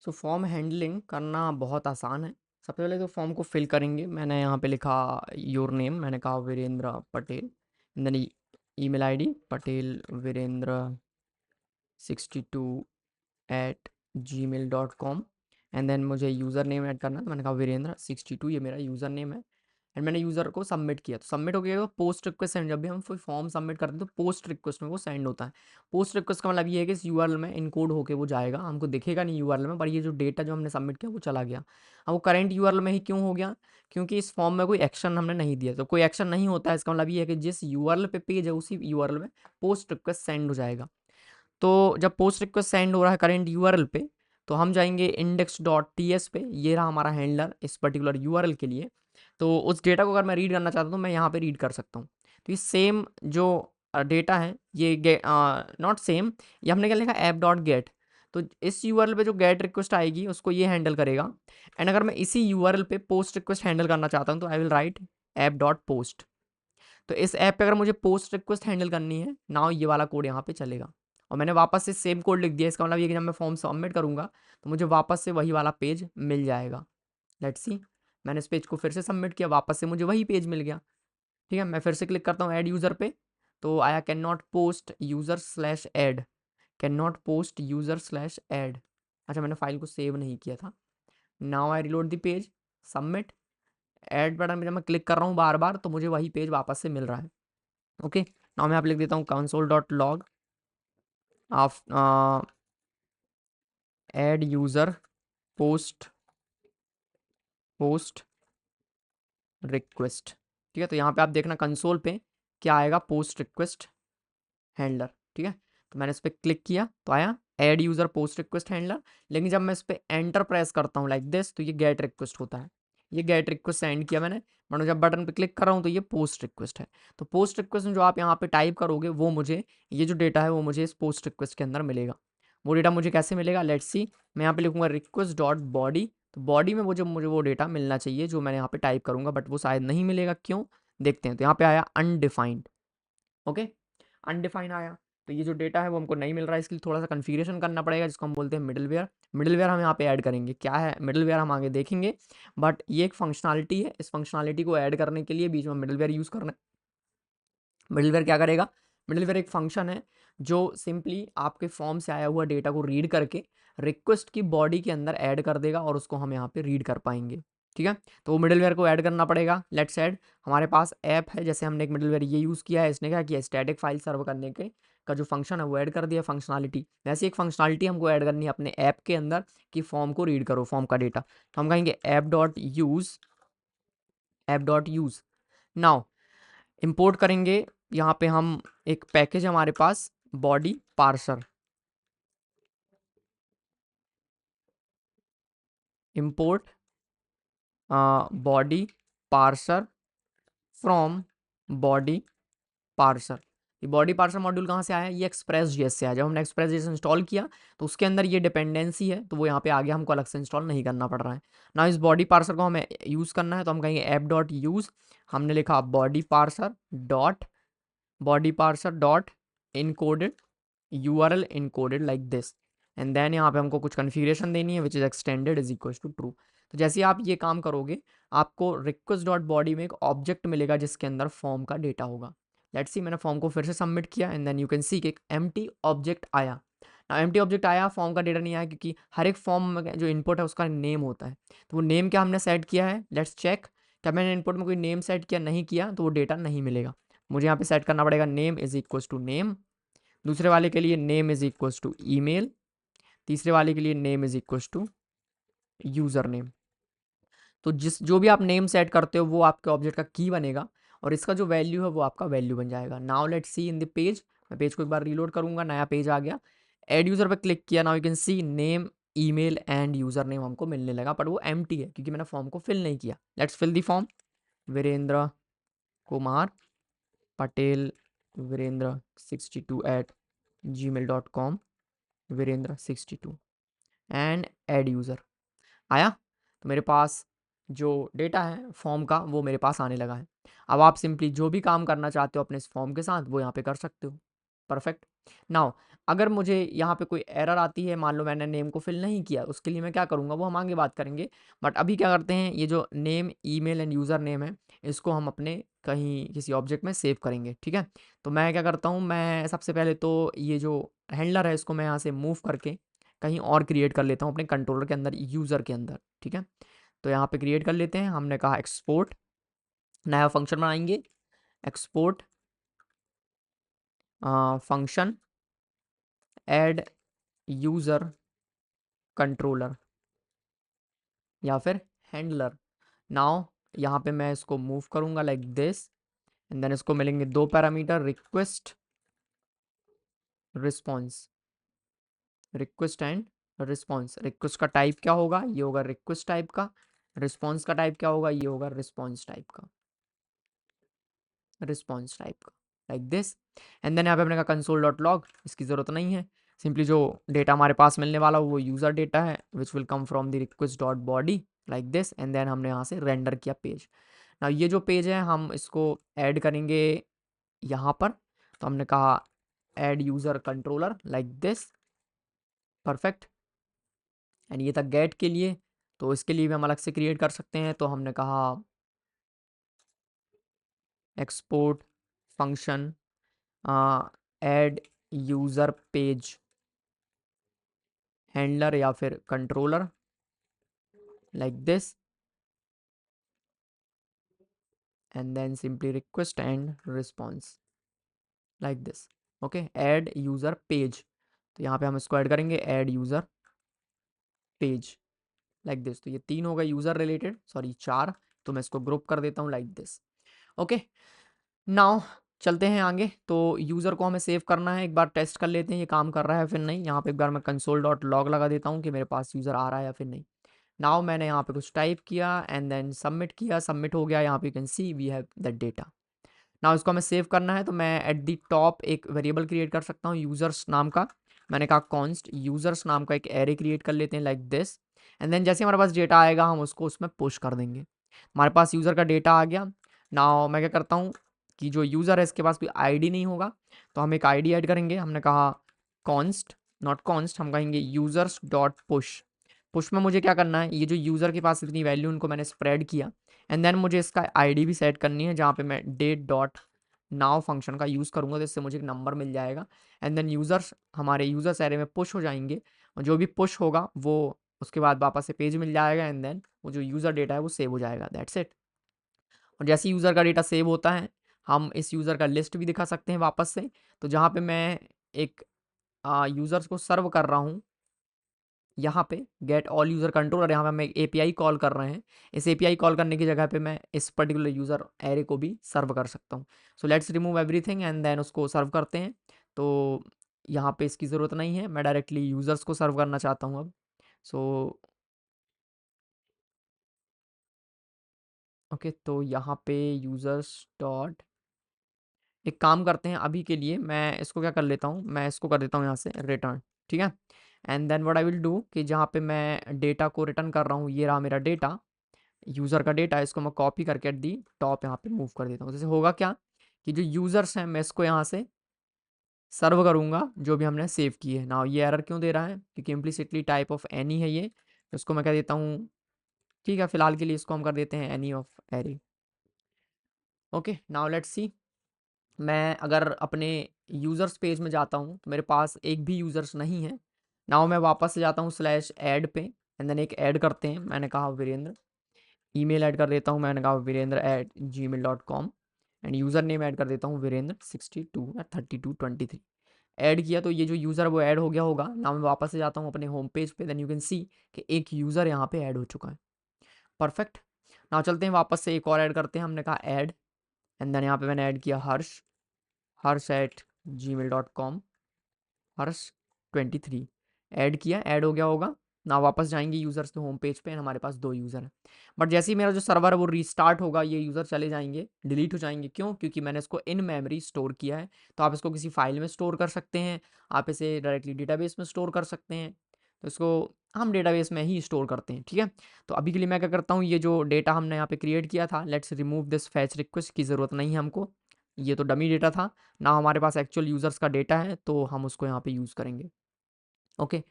So form handling करना बहुत आसान है। सबसे पहले तो फॉर्म को फिल करेंगे। मैंने यहाँ पे लिखा योर नेम, मैंने कहा Virendra Patel, then email ID Patel Virendra 62@gmail.com। And then मुझे यूज़र नेम ऐड करना है, तो मैंने कहा वीरेंद्र 62, ये मेरा यूज़र नेम है। एंड मैंने यूज़र को सबमिट किया, तो सबमिट हो गया। तो पोस्ट रिक्वेस्ट सेंड, जब भी हम कोई फॉर्म सबमिट करते हैं तो पोस्ट रिक्वेस्ट में वो सेंड होता है। पोस्ट रिक्वेस्ट का मतलब ये है कि इस यूआरएल में इनकोड होके वो जाएगा, हमको दिखेगा नहीं यूआरएल में, पर ये जो डेटा जो हमने सबमिट किया वो चला गया। अब वो करंट यूआरएल में ही क्यों हो गया? क्योंकि इस फॉर्म में कोई एक्शन हमने नहीं दिया। तो कोई एक्शन नहीं होता है, इसका मतलब ये है कि जिस यूआरएल पे पेज है उसी यूआरएल में पोस्ट रिक्वेस्ट सेंड हो जाएगा। तो जब पोस्ट रिक्वेस्ट सेंड हो रहा है करंट यूआरएल पे, तो हम जाएंगे index.ts पे। ये रहा हमारा हैंडलर इस पर्टिकुलर यूआरएल के लिए। तो उस डेटा को अगर मैं रीड करना चाहता हूँ तो मैं यहाँ पे रीड कर सकता हूँ। तो ये सेम जो डेटा है, ये नॉट सेम, ये हमने क्या लिखा ऐप डॉट गेट। तो इस यूआरएल पे जो गेट रिक्वेस्ट आएगी उसको ये हैंडल करेगा। एंड अगर मैं इसी यूआरएल पे पोस्ट रिक्वेस्ट हैंडल करना चाहता हूँ तो I will write app dot post. तो इस ऐप पे अगर मुझे पोस्ट रिक्वेस्ट हैंडल करनी है, नाउ ये वाला कोड यहाँ पे चलेगा। और मैंने वापस से सेम कोड लिख दिया। इसका मतलब ये कि जब मैं फॉर्म सबमिट करूँगा तो मुझे वापस से वही वाला पेज मिल जाएगा। लेट्स सी, मैंने इस पेज को फिर से सबमिट किया, वापस से मुझे वही पेज मिल गया। ठीक है, मैं फिर से क्लिक करता हूँ ऐड यूज़र पे, तो आया can not post user slash add, can not post user slash add. अच्छा, मैंने फाइल को सेव नहीं किया था। Now I reload the page, submit. Add button पे जब मैं क्लिक कर रहा हूँ बार बार तो मुझे वही पेज वापस से मिल रहा है। ओके, नाउ मैं आप लिख देता हूँ console.log of add user post request. ठीक है, तो यहाँ पे आप देखना कंसोल पे क्या आएगा, पोस्ट रिक्वेस्ट हैंडलर। ठीक है, तो मैंने इस पर क्लिक किया तो आया add user post request handler. लेकिन जब मैं इस पर एंटर प्रेस करता हूँ लाइक दिस, तो ये गेट रिक्वेस्ट होता है। ये गेट रिक्वेस्ट सेंड किया मैंने, मतलब जब बटन पे क्लिक कर रहा हूँ तो ये पोस्ट रिक्वेस्ट है। तो पोस्ट रिक्वेस्ट में जो आप यहाँ पे टाइप करोगे वो मुझे, ये जो डेटा है वो मुझे इस पोस्ट रिक्वेस्ट के अंदर मिलेगा। वो डेटा मुझे कैसे मिलेगा, लेट्स सी। मैं यहाँ पे लिखूंगा रिक्वेस्ट डॉट बॉडी। तो बॉडी में मुझे वो डेटा मिलना चाहिए जो मैंने यहाँ पे टाइप करूंगा, बट वो शायद नहीं मिलेगा। क्यों, देखते हैं। तो यहाँ पे आया अनडिफाइंड। ओके, अनडिफाइंड आया। तो ये जो डेटा है वो हमको नहीं मिल रहा है, इसके लिए थोड़ा सा कन्फिग्रेशन करना पड़ेगा, जिसको हम बोलते हैं मिडलवेयर। मिडलवेयर हम यहाँ पे ऐड करेंगे। क्या है मिडलवेयर हम आगे देखेंगे, बट ये एक फंक्शनलिटी है। इस फंक्शनलिटी को ऐड करने के लिए बीच में मिडलवेयर यूज़ करना है। मिडलवेयर क्या करेगा, मिडलवेयर एक फंक्शन है जो सिंपली आपके फॉर्म से आया हुआ डेटा को रीड करके रिक्वेस्ट की बॉडी के अंदर ऐड कर देगा और उसको हम यहाँ पे रीड कर पाएंगे। ठीक है, तो वो मिडलवेयर को ऐड करना पड़ेगा। लेट्स ऐड, हमारे पास ऐप है, जैसे हमने एक मिडलवेयर ये यूज़ किया है, इसने क्या किया, स्टैटिक फाइल सर्व करने के का जो फंक्शन है वो ऐड कर दिया फंक्शनलिटी। वैसे एक फंक्शनलिटी हमको ऐड करनी है अपने ऐप के अंदर कि फॉर्म को रीड करो, फॉर्म का डेटा। तो हम कहेंगे app dot use now, import करेंगे। यहाँ पे हम एक पैकेज हमारे पास body parser, import body parser from body parser. ये बॉडी पार्सर मॉड्यूल कहाँ से आया, ये एक्सप्रेस जेएस से आया। जब हमने एक्सप्रेस जेएस इंस्टॉल किया तो उसके अंदर ये डिपेंडेंसी है, तो वो यहाँ पे आगे हमको अलग से इंस्टॉल नहीं करना पड़ रहा है ना। इस बॉडी पार्सर को हमें यूज़ करना है, तो हम कहेंगे ऐप डॉट यूज़, हमने लिखा body parser dot encoded URL encoded like this. And then यहाँ पे हमको कुछ कन्फिग्रेशन देनी है which is extended is equal to true. तो जैसे ही आप ये काम करोगे आपको रिक्वेस्ट डॉट बॉडी में एक ऑब्जेक्ट मिलेगा जिसके अंदर फॉर्म का डेटा होगा। लेट्स सी, मैंने फॉर्म को फिर से सबमिट किया and then you can see कि एक एम्प्टी ऑब्जेक्ट आया। ना एम्प्टी ऑब्जेक्ट आया, फॉर्म का डेटा नहीं आया, क्योंकि हर एक फॉर्म में जो इनपुट है उसका नेम होता है। तो वो नेम क्या हमने सेट किया है, लेट्स चेक। क्या मैंने इनपुट में कोई नेम सेट किया, नहीं किया, तो वो डेटा नहीं मिलेगा। मुझे यहाँ पे सेट करना पड़ेगा name is equal to name, दूसरे वाले के लिए name is equal to email, तीसरे वाले के लिए name is equal to user name. तो जो भी आप नेम सेट करते हो वो आपके ऑब्जेक्ट का की बनेगा और इसका जो वैल्यू है वो आपका वैल्यू बन जाएगा। Now let's see in the page, मैं पेज को एक बार रीलोड करूंगा, नया पेज आ गया। एड यूज़र पे क्लिक किया, now you can see name email and user name हमको मिलने लगा, बट वो एम्प्टी है क्योंकि मैंने फॉर्म को फिल नहीं किया। Let's fill the form, Virendra Kumar Patel Virendra 62@gmail.com, Virendra 62 and add user आया। तो मेरे पास जो डेटा है फॉर्म का वो मेरे पास आने लगा है। अब आप सिंपली जो भी काम करना चाहते हो अपने इस फॉर्म के साथ वो यहाँ पे कर सकते हो। परफेक्ट। नाउ अगर मुझे यहाँ पे कोई एरर आती है, मान लो मैंने नेम को फिल नहीं किया, उसके लिए मैं क्या करूँगा वो हम आगे बात करेंगे। बट अभी क्या करते हैं, ये जो name, email and user name है, इसको हम अपने कहीं किसी ऑब्जेक्ट में सेव करेंगे, ठीक है। तो मैं क्या करता हूँ, मैं सबसे पहले तो ये जो हैंडलर है इसको मैं यहाँ से मूव करके कहीं और क्रिएट कर लेता हूँ अपने कंट्रोलर के अंदर, यूज़र के अंदर, ठीक है। तो यहाँ पे क्रिएट कर लेते हैं, हमने कहा एक्सपोर्ट, नया फंक्शन बनाएंगे, export function add user controller या फिर हैंडलर। नाउ यहाँ पे मैं इसको मूव करूँगा लाइक दिस, एंड देन इसको मिलेंगे दो parameter, request response, request and response. Request का टाइप क्या होगा, ये होगा रिक्वेस्ट टाइप का। रिस्पॉन्स का टाइप क्या होगा, ये होगा रिस्पॉन्स टाइप का, रिस्पॉन्स टाइप का, लाइक दिस। एंड देन यहाँ पे अपने का कंसोल डॉट लॉग, इसकी ज़रूरत नहीं है, सिंपली जो डेटा हमारे पास मिलने वाला वो यूज़र डेटा है which will come from the request dot body like this. And then हमने यहाँ से रेंडर किया पेज। ना ये जो पेज है हम इसको ऐड करेंगे यहाँ पर, तो हमने कहा add user controller like this, perfect. And ये था गेट के लिए, तो इसके लिए भी हम अलग से क्रिएट कर सकते हैं। तो हमने कहा export function add user page handler या फिर controller like this, and then simply request and response like this. Okay, add user page, तो यहाँ पे हम इसको ऐड करेंगे add user page like this. तो ये तीन हो गए यूज़र रिलेटेड, सॉरी चार, तो मैं इसको ग्रुप कर देता हूँ लाइक दिस। ओके, नाउ चलते हैं आगे। तो यूज़र को हमें सेव करना है, एक बार टेस्ट कर लेते हैं ये काम कर रहा है फिर नहीं। यहाँ पे एक बार मैं कंसोल डॉट लॉग लगा देता हूँ कि मेरे पास यूज़र आ रहा है या फिर नहीं। नाउ मैंने यहाँ पे कुछ टाइप किया एंड देन सबमिट किया, सबमिट हो गया। यहाँ पे you can see we have that data. Now इसको हमें सेव करना है, तो मैं एट दी टॉप एक वेरिएबल क्रिएट कर सकता हूँ यूज़र्स नाम का। मैंने कहा कॉन्स्ट यूज़र्स नाम का एक एरे क्रिएट कर लेते हैं लाइक दिस। एंड देन जैसे हमारे पास डेटा आएगा हम उसको उसमें पुश कर देंगे। हमारे पास यूज़र का डेटा आ गया। नाउ मैं क्या करता हूँ कि जो यूज़र है इसके पास कोई आईडी नहीं होगा, तो हम एक आईडी ऐड करेंगे। हमने कहा कॉन्स्ट, नॉट कॉन्स्ट, हम कहेंगे यूज़र्स डॉट पुश। पुश में मुझे क्या करना है, ये जो यूज़र के पास इतनी वैल्यू उनको मैंने स्प्रेड किया, एंड देन मुझे इसका आईडी भी सेट करनी है, जहाँ पे मैं डेट डॉट नाउ फंक्शन का यूज़ करूँगा, तो इससे मुझे एक नंबर मिल जाएगा। एंड देन यूज़र्स हमारे यूज़र्स एरे में पुश हो जाएंगे, और जो भी पुश होगा वो उसके बाद वापस से पेज मिल जाएगा, एंड देन वो जो यूज़र डेटा है वो सेव हो जाएगा, दैट्स इट। और जैसे यूज़र का डेटा सेव होता है, हम इस यूज़र का लिस्ट भी दिखा सकते हैं वापस से। तो जहाँ पे मैं एक यूज़र्स को सर्व कर रहा हूँ, यहाँ पे गेट ऑल यूज़र कंट्रोल, और यहाँ पे हम एक एपीआई कॉल कर रहे हैं। इस एपीआई कॉल करने की जगह पे मैं इस पर्टिकुलर यूज़र एरे को भी सर्व कर सकता हूँ। So let's remove everything and then उसको सर्व करते हैं। तो यहाँ पे इसकी ज़रूरत नहीं है, मैं डायरेक्टली यूज़र्स को सर्व करना चाहता हूँ अब। सो ओके, तो यहाँ पे यूज़र्स डॉट, एक काम करते हैं अभी के लिए, मैं इसको क्या कर लेता हूँ, मैं इसको कर देता हूँ यहाँ से रिटर्न, ठीक है। And then what I will do कि जहाँ पे मैं डेटा को रिटर्न कर रहा हूँ, ये रहा मेरा डेटा, यूज़र का डेटा, इसको मैं कॉपी करके एट दी टॉप यहाँ पे मूव कर देता हूँ। जैसे होगा क्या कि जो यूज़र्स हैं मैं इसको यहाँ से सर्व करूँगा जो भी हमने सेव किए है। ना ये एरर क्यों दे रहा है, क्योंकि इम्प्लिसिटली टाइप ऑफ एनी है ये, तो इसको मैं कह देता हूँ, ठीक है, फिलहाल के लिए इसको हम कर देते हैं any of array. Okay, now let's see, मैं अगर अपने यूज़र्स पेज में जाता हूँ तो मेरे पास एक भी यूज़र्स नहीं है। नाउ मैं वापस से जाता हूँ स्लैश ऐड पे, एंड देन एक ऐड करते हैं, मैंने कहा वीरेंद्र, ईमेल ऐड कर देता हूँ, मैंने कहा वीरेंद्र@gmail.com, एंड यूज़र नेम ऐड कर देता हूँ वीरेंद्र 62 या 3223। ऐड किया तो ये जो यूज़र वो ऐड हो गया होगा। ना मैं वापस से जाता हूँ अपने होम पेज पे, देन यू कैन सी कि एक यूज़र यहाँ पे ऐड हो चुका है, परफेक्ट। ना चलते हैं वापस से एक और ऐड करते हैं, हमने कहा ऐड, एंड देन यहाँ पे मैंने ऐड किया हर्ष, हर्ष@gmail.com, हर्ष 23 ऐड किया, ऐड हो गया होगा। ना वापस जाएंगे यूज़र्स के होम पेज पे, हमारे पास दो यूज़र हैं। बट जैसे ही मेरा जो सर्वर है वो रीस्टार्ट होगा, ये यूज़र चले जाएंगे, डिलीट हो जाएंगे। क्यों? क्योंकि मैंने इसको इन मेमोरी स्टोर किया है। तो आप इसको किसी फाइल में स्टोर कर सकते हैं, आप इसे डायरेक्टली डेटाबेस में स्टोर कर सकते हैं। तो इसको हम डेटाबेस में ही स्टोर करते हैं, ठीक है। तो अभी के लिए मैं क्या करता हूँ, ये जो डेटा हमने यहाँ पे क्रिएट किया था, let's remove this fetch request की ज़रूरत नहीं है हमको। ये तो डमी डेटा था ना, हमारे पास एक्चुअल यूज़र्स का डेटा है, तो हम उसको यहाँ पे यूज़ करेंगे। ओके,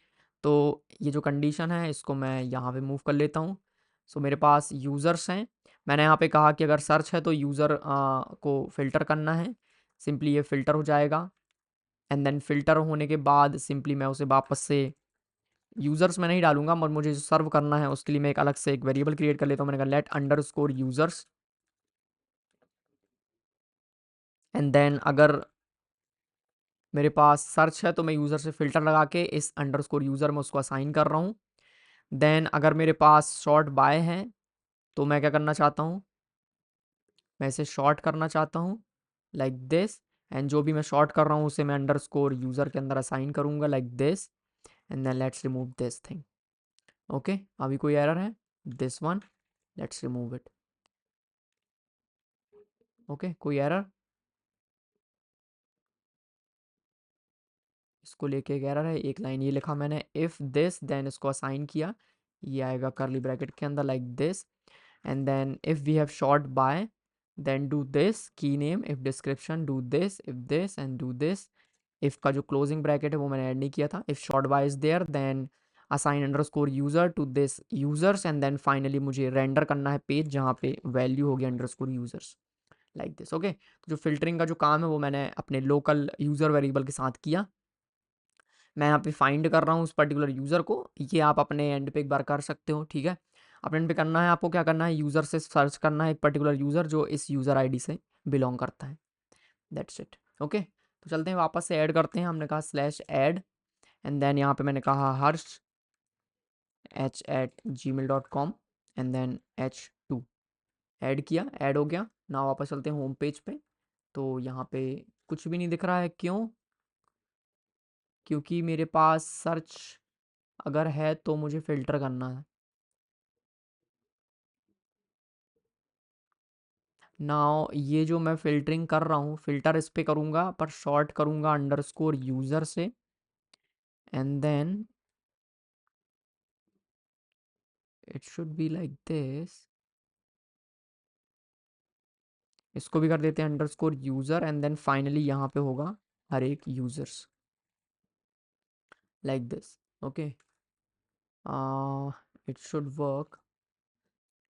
तो ये जो कंडीशन है इसको मैं यहाँ पे मूव कर लेता हूँ। सो मेरे पास यूज़र्स हैं, मैंने यहाँ पे कहा कि अगर सर्च है तो यूज़र को फ़िल्टर करना है, सिंपली ये फ़िल्टर हो जाएगा। एंड देन फ़िल्टर होने के बाद सिंपली मैं उसे वापस से यूज़र्स में नहीं डालूंगा, मगर मुझे जो सर्व करना है उसके लिए मैं एक अलग से एक वेरिएबल क्रिएट कर लेता हूँ। मैंने कहा let underscore users, and then अगर मेरे पास सर्च है तो मैं यूज़र से फ़िल्टर लगा के इस अंडरस्कोर यूज़र में उसको असाइन कर रहा हूँ। देन अगर मेरे पास शॉर्ट बाय है तो मैं क्या करना चाहता हूँ, मैं इसे शॉर्ट करना चाहता हूँ लाइक दिस, एंड जो भी मैं शॉर्ट कर रहा हूँ उसे मैं अंडरस्कोर यूज़र के अंदर असाइन करूँगा like this, and then let's remove this thing. Okay, अभी कोई एरर है, this one, let's remove it. Okay, कोई एरर, इसको लेके एक एरर है, एक लाइन ये लिखा मैंने इफ़ दिस, देन इसको असाइन किया, ये आएगा कर्ली ब्रैकेट के अंदर like this, and then if we have sort by then do this key name, if description do this, if this and do this. If का जो क्लोजिंग ब्रैकेट है वो मैंने ऐड नहीं किया था। If sort by is there then assign underscore user to this users, and then finally मुझे render करना है पेज जहाँ पे वैल्यू होगी underscore users like this. Okay, तो जो फिल्टरिंग का जो काम है वो मैंने अपने लोकल यूज़र वेरिएबल के साथ किया। मैं यहाँ पे फाइंड कर रहा हूँ उस पर्टिकुलर यूज़र को, ये आप अपने एंड पे एक बार कर सकते हो, ठीक है। अपने एंड पे करना है आपको, क्या करना है, यूज़र से सर्च करना है एक पर्टिकुलर यूज़र जो इस यूज़र आईडी से बिलोंग करता है, दैट्स इट। ओके, तो चलते हैं वापस से ऐड करते हैं, हमने कहा स्लैश ऐड, एंड देन यहाँ पे मैंने कहा Harsh h@gmail.com, and then h2 add किया, ऐड हो गया ना। वापस चलते हैं होम पेज पे, तो यहाँ पे कुछ भी नहीं दिख रहा है, क्यों, क्योंकि मेरे पास सर्च अगर है तो मुझे फ़िल्टर करना है नाउ। ये जो मैं फ़िल्टरिंग कर रहा हूँ, फ़िल्टर इस पे करूँगा पर शॉर्ट करूँगा अंडरस्कोर यूज़र से, and then it should be like this. इसको भी कर देते हैं underscore user, and then finally यहाँ पे होगा हर एक users like this. Okay, it should work.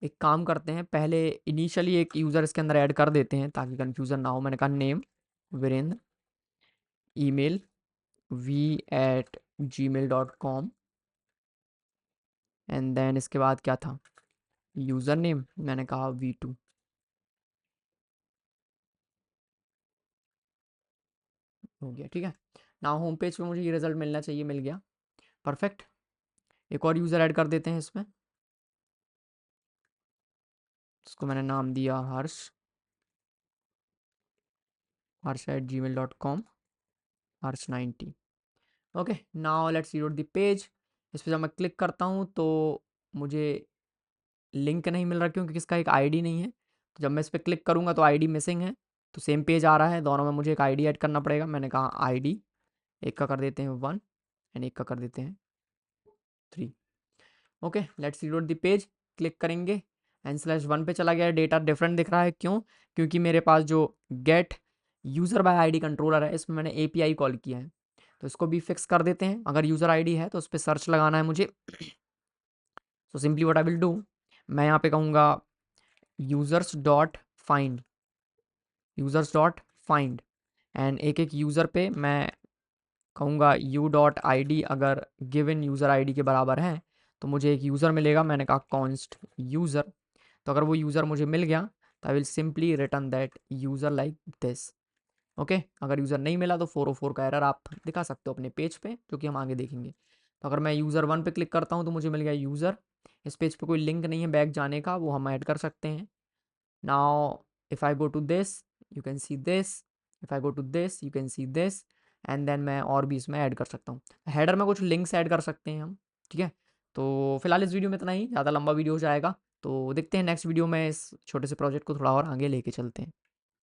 एक काम करते हैं, पहले इनिशियली एक यूज़र इसके अंदर ऐड कर देते हैं ताकि कन्फ्यूज़न ना हो। मैंने कहा name Virendra, email v@gmail.com, and then इसके बाद क्या था, यूज़र नेम मैंने कहा v2। हो गया, ठीक है ना। होम पेज पे मुझे ये रिजल्ट मिलना चाहिए, मिल गया, परफेक्ट। एक और यूज़र ऐड कर देते हैं इसमें, इसको मैंने नाम दिया हर्ष, hर्ष@gmail.com, हर्ष90। Okay, now let's reload the page. इस पर जब मैं क्लिक करता हूँ तो मुझे लिंक नहीं मिल रहा, क्योंकि इसका एक आईडी नहीं है। तो जब मैं इस पर क्लिक करूँगा तो आईडी मिसिंग है, तो सेम पेज आ रहा है, दोनों में मुझे एक आईडी ऐड करना पड़ेगा। मैंने कहा आईडी, एक का कर देते हैं 1 एंड एक का कर देते हैं 3। Okay, let's reload the page, click करेंगे एंड /1 पे चला गया, डेटा डिफरेंट दिख रहा है, क्यों, क्योंकि मेरे पास जो gate user bye ID controller है इसमें मैंने एपीआई कॉल किया है। तो इसको भी फिक्स कर देते हैं। अगर यूज़र आईडी है तो उस पर सर्च लगाना है मुझे। So simply what I will do, मैं यहाँ पे कहूँगा users dot find, users dot find, and एक एक यूज़र पे मैं कहूँगा यू डॉट आई डी, अगर गिवन यूज़र आईडी के बराबर है तो मुझे एक यूज़र मिलेगा। मैंने कहा कॉन्स्ट यूज़र, तो अगर वो यूज़र मुझे मिल गया तो I will simply return that user like this. Okay, अगर यूज़र नहीं मिला तो 404 का एरर आप दिखा सकते हो अपने पेज पे, जो कि हम आगे देखेंगे। तो अगर मैं यूज़र 1 पे क्लिक करता हूँ तो मुझे मिल गया यूज़र। इस पेज पे कोई लिंक नहीं है बैक जाने का, वो हम ऐड कर सकते हैं। Now, if I go to this, you can see this. If I go to this, you can see this. And then मैं और भी इसमें ऐड कर सकता हूँ, हेडर में कुछ लिंक्स ऐड कर सकते हैं हम, ठीक है। तो फिलहाल इस वीडियो में इतना ही, ज़्यादा लंबा वीडियो हो जाएगा, तो देखते हैं नेक्स्ट वीडियो में इस छोटे से प्रोजेक्ट को थोड़ा और आगे लेके चलते हैं।